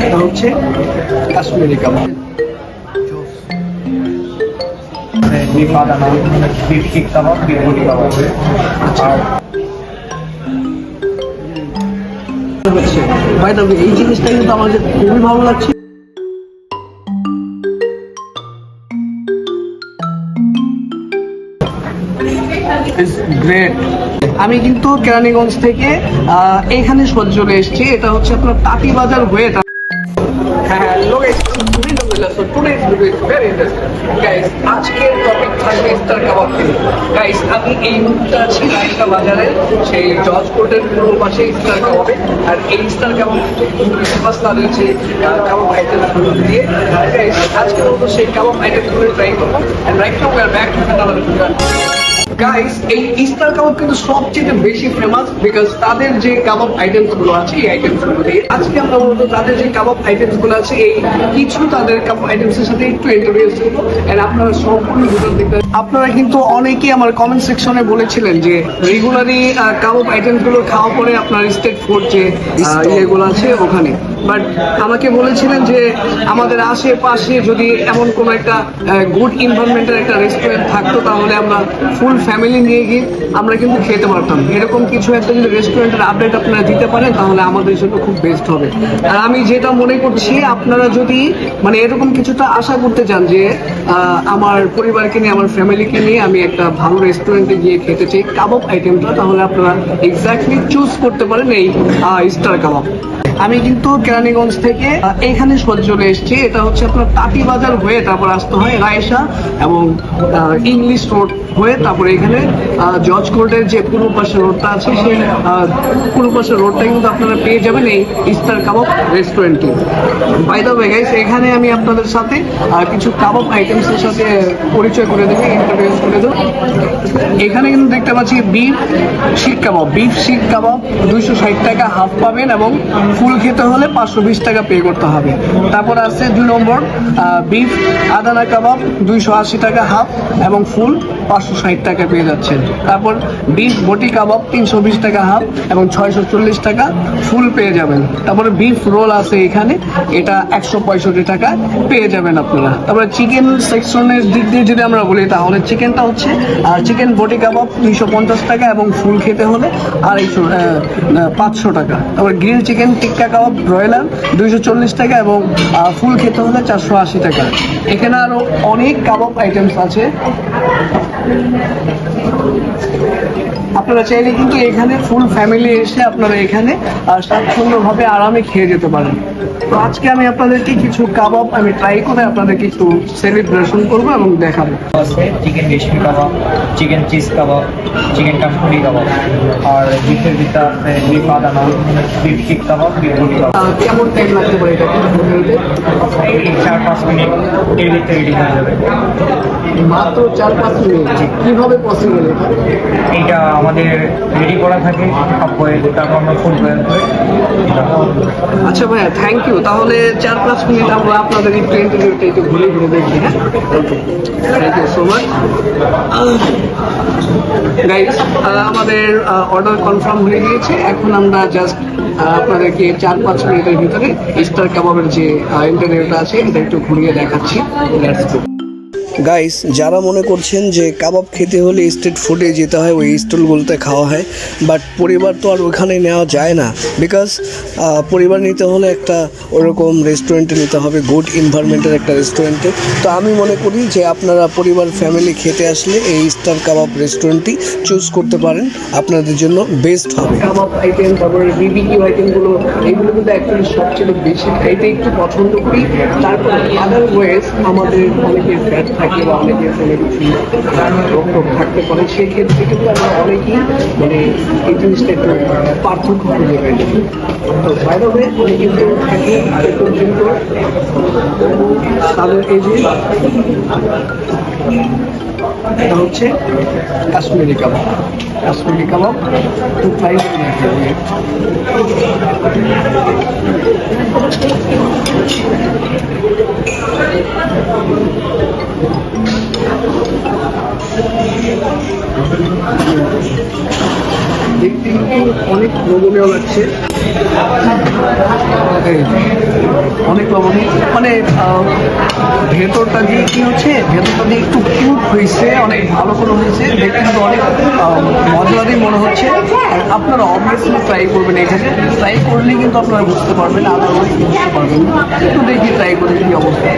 এটা হচ্ছে কাশ্মীরি কাবাব। Beef আদানা, beef শিক কাবাব, বিফ বটি কাবাব। আর ভাই তবে এই জিনিসটা কিন্তু আমাদের খুবই ভালো লাগছে। গ্রেট। আমি কিন্তু কেরানীগঞ্জ থেকে এখানে চলে এসেছি। এটা হচ্ছে আপনার তাঁতি বাজার হয়ে। আজকের টপিক থাকবে ইফতার কাবাব নিয়ে। গাইস, আমি এই মুহূর্তে আছি রায়কা বাজারের সেই জজ কোর্টের পূর্ব পাশে ইফতার কাবাবে। আর এই ইফতার কাবাব ফেমাস তাদের যে কাবাব আইটেমগুলো দিয়ে। গাইস, আজকের মতো সেই কাবাব আইটেমগুলো ট্রাই করবো। And right now we are back to another video. Guys, এই ইফতার কাবাব কিন্তু সবচেয়ে বেশি ফেমাস বিকজ তাদের যে কাবাব আইটেমস গুলো আছে এই আইটেমস গুলো দিয়ে আজকে আমরা বলবো তাদের যে কাবাব আইটেমস গুলো আছে এই কিছু তাদের কাবাব আইটেমস এর সাথে একটু ইন্ট্রোডিউস করবো। এন্ড আপনারা সম্পূর্ণ ভিডিও দেখবেন। আপনারা কিন্তু অনেকেই আমার কমেন্ট সেকশনে বলেছিলেন যে রেগুলারলি কাবাব আইটেমস গুলো খাওয়া পরে আপনার স্টেট ফুড যে ইয়েগুলো আছে ওখানে, বাট আমাকে বলেছিলেন যে আমাদের আশেপাশে যদি এমন কোনো একটা গুড এনভায়রনমেন্টের একটা রেস্টুরেন্ট থাকতো তাহলে আমরা ফুল ফ্যামিলি নিয়ে গিয়ে আমরা কিন্তু খেতে পারতাম। এরকম কিছু একটা যদি রেস্টুরেন্টের আপডেট আপনারা দিতে পারেন তাহলে আমাদের জন্য খুব বেস্ট হবে। আর আমি যেটা মনে করছি আপনারা যদি মানে এরকম কিছুটা আশা করতে চান যে আমার পরিবারকে নিয়ে আমার ফ্যামিলিকে নিয়ে আমি একটা ভালো রেস্টুরেন্টে গিয়ে খেতে চাই কাবাব আইটেমটা, তাহলে আপনারা এক্স্যাক্টলি চুজ করতে পারেন এই ইফতার কাবাব। আমি কিন্তু কেরানীগঞ্জ থেকে এখানে চলে এসেছি। এটা হচ্ছে আপনার তাঁতি বাজার হয়ে তারপর আসতে হয় রায়সা এবং ইংলিশ রোড হয়ে তারপরে এখানে জজ কোর্টের যে পূর্ব পাশের রোডটা আছে সেই পূর্ব পাশের রোডটা কিন্তু আপনারা পেয়ে যাবেন এই ইফতার কাবাব রেস্টুরেন্টে। বাই দ্য ওয়ে গাইস, এখানে আমি আপনাদের সাথে কিছু কাবাব আইটেমসের সাথে পরিচয় করে দেবো, ইন্ট্রোডিউস করে দেবো। এখানে কিন্তু দেখতে পাচ্ছি বিফ শিক কাবাব। বিফ শিক কাবাব 260 টাকা হাফ পাবেন এবং ফুল খেতে হলে 520 টাকা পে করতে হবে। তারপর আছে 2 নম্বর বিফ আদানা কাবাব 280 টাকা হাফ এবং ফুল 560 টাকা পেয়ে যাচ্ছেন। তারপর বিফ বটি কাবাব 320 টাকা হাফ এবং 640 টাকা ফুল পেয়ে যাবেন। তারপরে বিফ রোল আছে এখানে, এটা 165 টাকা পেয়ে যাবেন আপনারা। তারপরে চিকেন সেকশনের দিক দিয়ে যদি আমরা বলি তাহলে চিকেনটা হচ্ছে চিকেন বটি কাবাব 250 টাকা এবং ফুল খেতে হলে 500 টাকা। তারপর গ্রিল চিকেন টিক্কা কাবাব ব্রয়লার 240 টাকা এবং ফুল খেতে হলে 480 টাকা। এখানে আরো অনেক কাবাব আইটেমস আছে, আপনারা চাইলে কিন্তু এখানে ফুল ফ্যামিলি এসে আপনারা এখানে স্বাচ্ছন্দ্যভাবে আরামে খেয়ে যেতে পারেন। তো আজকে আমি আপনাদেরকে কিছু কাবাব আমি ট্রাই করে আপনাদেরকে একটু সেলিব্রেশন করবো এবং দেখাবো। আছে চিকেন রেশমি কাবাব, চিকেন চিজ কাবাব, চিকেন কাশ্মীরি কাবাব। আর বিফের ভিতরে আছে বিফ আদানা, বিফ শিক কাবাব, বিফ বটি কাবাব। কেমন টাইম লাগতে পারে এটা? এই 4-5 মিনিট এর ভিতরে রেডি হয়ে যাবে। মাত্র 4-5 মিনিট? কিভাবে পসিবল এটা? এইটা আমাদের রেডি করা থাকে সব বয়েল, তারপর আমরা ফুল বয়েল করে। আচ্ছা ভাইয়া, থ্যাংক ইউ। তাহলে 4-5 মিনিট আমরা আপনাদের একটু ইন্টারভিউটা একটু ঘুরে ঘুরে দেখি। হ্যাঁ, thank you so much guys. আমাদের অর্ডার কনফার্ম হয়ে গিয়েছে। এখন আমরা জাস্ট আপনাদেরকে 4-5 মিনিটের ভিতরে ইফতার কাবাবের যে ইন্টারভিউটা আছে এটা একটু ঘুরিয়ে দেখাচ্ছি। গাইস, যারা মনে করছেন যে কাবাব খেতে হলে স্ট্রিট ফুডে যেতে হয়, ওই স্টলগুলোতে খাওয়া হয়, বাট পরিবার তো আর ওখানে নেওয়া যায় না বিকজ পরিবার নিতে হলে একটা ওরকম রেস্টুরেন্টে নিতে হবে, গুড এনভায়রনমেন্টের একটা রেস্টুরেন্টে। তো আমি মনে করি যে আপনারা পরিবার ফ্যামিলি খেতে আসলে এই ইফতার কাবাব রেস্টুরেন্টটি চুজ করতে পারেন, আপনাদের জন্য বেস্ট হবে। কাবাব আইটেম, তারপরে বিবিকিউ আইটেমগুলো এগুলো কিন্তু অ্যাকচুয়ালি সবচেয়ে বেশি খাইতে একটু পছন্দ করি। তারপর আদারওয়াইজ আমাদের অনেকের ফ্যাট থাকে বা অনেকের কোনো কিছু রোগ থাকতে পারে, সেক্ষেত্রে কিন্তু আমরা অনেকেই মানে এই জিনিসটা একটু পার্থক্য খুঁজে পাই। তো বাইরে আমি কিন্তু থাকি এ পর্যন্ত তাদের এই যে এটা হচ্ছে কাশ্মীরি কাবাব। কাশ্মীরি কাবাব টু ট্রাই দেখতে কিন্তু অনেক রকমের লোভনীয় লাগছে। এই, অনেক লোভনীয়, মানে ভেতরটা দিয়ে কি হচ্ছে, ভেতরটা দিয়ে একটু কুক হয়েছে, অনেক ভালো করে হয়েছে, দেখতে কিন্তু অনেক মজাদারই মনে হচ্ছে। আর আপনারা অবভিয়াসলি ট্রাই করবেন, এখানে ট্রাই করলেই কিন্তু আপনারা বুঝতে পারবেন, আদারওয়াইজ বুঝতে পারবেন না। একটু দেখি ট্রাই করে কি অবস্থা।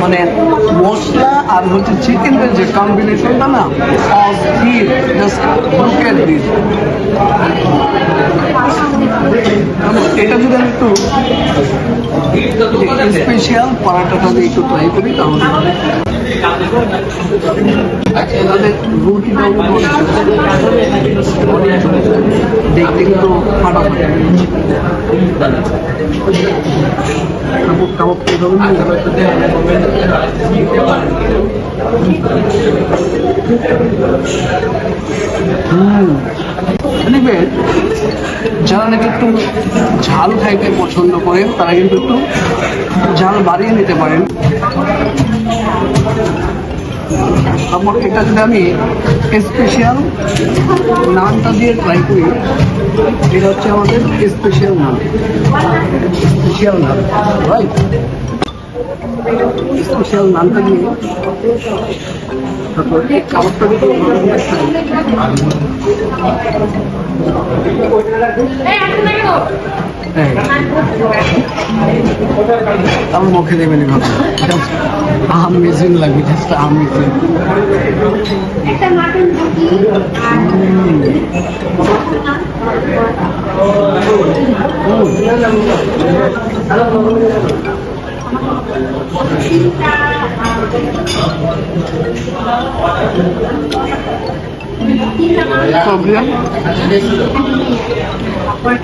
মানে মশলা আর হচ্ছে চিকেনের যে কম্বিনেশনটা না, অস্থির। Just look at this. এটা যদি আমি একটু স্পেশাল পরাটাটা দিয়ে একটু ট্রাই করি তাহলে তাদের রুটিটাও দেখতে কিন্তু ফাটাফাটি। কাবাব দেখবেন যারা নাকি একটু ঝাল খাইতে পছন্দ করেন তারা কিন্তু একটু ঝাল বাড়িয়ে নিতে পারেন। তারপর এটা যদি আমি স্পেশাল নানটা দিয়ে ট্রাই করি, এটা হচ্ছে আমাদের স্পেশাল নান, স্পেশাল নান, রাইট? স্পেশাল নানটা দিয়ে তারপর এই খাবারটা দিয়ে আমার মুখে দেবেন এভাবে, আমেজিং লাগবে, জাস্ট আমেজিং।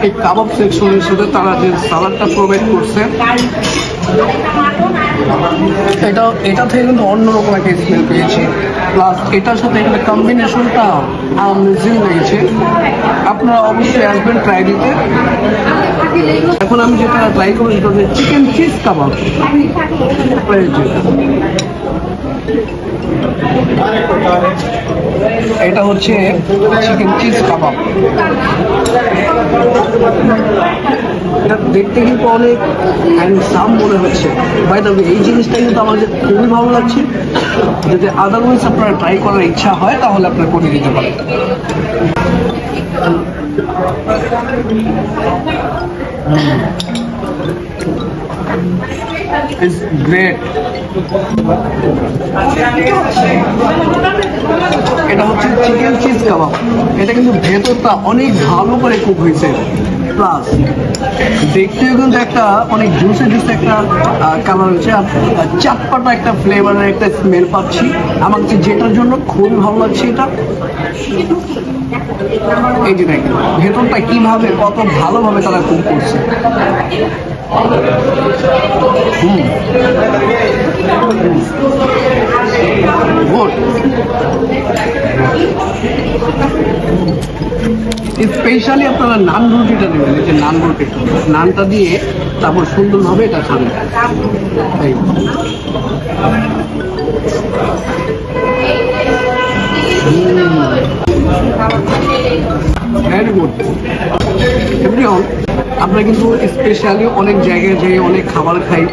এই কাবাব সেকশনের সাথে তারা যে সালাডটা প্রোভাইড করছে, এটা থেকে কিন্তু অন্যরকম একটা স্মেল পেয়েছি। প্লাস এটার সাথে এখানে কম্বিনেশনটা আমেজিং লেগেছে। আপনারা অবশ্যই আসবেন ট্রাই দিতে। এখন আমি যেটা ট্রাই করবো সেটা হচ্ছে চিকেন চিজ কাবাব। এটা হচ্ছে চিকেন চিজ কাবাব। এটা দেখতে কিন্তু অনেক হ্যান্ডসাম মনে হচ্ছে। বাই দ্য ওয়ে, এই জিনিসটা কিন্তু আমার খুবই ভালো লাগছে। যদি আদারওয়াইজ আপনারা ট্রাই করার ইচ্ছা হয় তাহলে আপনারা করে দিতে পারেন। It's great. এটা হচ্ছে চিকেন চিজ কাবাব। এটা কিন্তু ভেতরটা অনেক ভালো করে কুক হয়েছে, প্লাস দেখতেও কিন্তু একটা অনেক জুসে একটা কালার হচ্ছে। চাটপাটা একটা ফ্লেভারের একটা স্মেল পাচ্ছি। আমার যেটার জন্য খুবই ভালো লাগছে এটা। এই যে দেখেন ভেতরটা কিভাবে কত ভালোভাবে তারা কুক করছে। গুড। স্পেশালি আপনারা নান রুটিটা নেবেন, যে নান রুটি, নানটা দিয়ে তারপর সুন্দরভাবে এটা খাবেন। Very good. এভরিওয়ান, আমরা কিন্তু স্পেশালি অনেক জায়গায় যেয়ে অনেক খাবার খাই,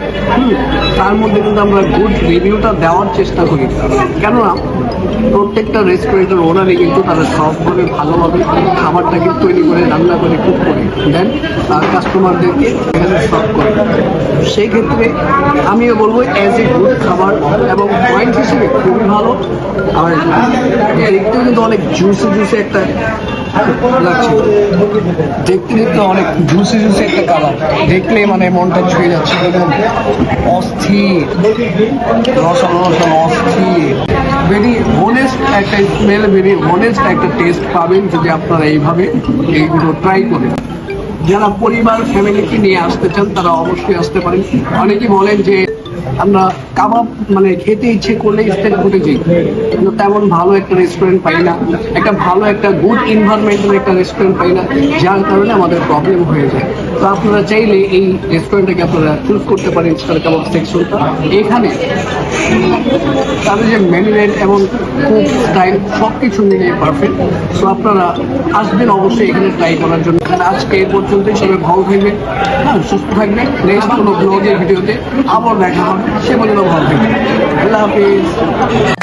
তার মধ্যে কিন্তু আমরা গুড রিভিউটা দেওয়ার চেষ্টা করি। কেননা প্রত্যেকটা রেস্টুরেন্টের ওনারই কিন্তু তারা সবভাবে ভালোভাবে খাবারটা কিন্তু তৈরি করে, রান্না করে, কুক করে দেন কাস্টমারদেরকে এখানে সার্ভ করে। সেই ক্ষেত্রে আমিও বলবো অ্যাজ এ গুড খাবার এবং পয়েন্ট হিসেবে খুবই ভালো। আর দেখতেও কিন্তু অনেক জুসি একটা লাগছে, দেখতে দেখতে অনেক জুসি একটা কালার, দেখলে মানে মনটা ছুঁয়ে যাচ্ছে। একদম অস্থির, রসালো অস্থির, ভেরি হনেস্ট একটা স্মেল, ভেরি হনেস্ট একটা টেস্ট পাবেন যদি আপনারা এইভাবে এইগুলো ট্রাই করেন। যারা পরিবার ফ্যামিলিকে নিয়ে আসতে চান তারা অবশ্যই আসতে পারেন। অনেকেই বলেন যে আমরা কাবাব মানে খেতে ইচ্ছে করলে স্টেট ফুটে যাই, কিন্তু তেমন ভালো একটা রেস্টুরেন্ট পাই না, একটা ভালো একটা গুড ইনভারমেন্টাল একটা রেস্টুরেন্ট পাই না, যার কারণে আমাদের প্রবলেম হয়ে যায়। তো আপনারা চাইলে এই রেস্টুরেন্টটাকে আপনারা চুজ করতে পারেন, স্টার কাবাব সেকশনটা। এখানে তাদের যে মেনুরেট এবং খুব স্টাইল সব কিছু মিলে পারফেক্ট। সো আপনারা আসবেন অবশ্যই এখানে ট্রাই করার জন্য। আজকে এই পর্যন্তই, সবাই ভালো থাকবেন, হ্যাঁ সুস্থ থাকবেন। নেক্সট কোনো ব্লগের ভিডিওতে আবার দেখা হবে, সে পর্যন্ত ভালো থাকবেন। আল্লাহ হাফিজ।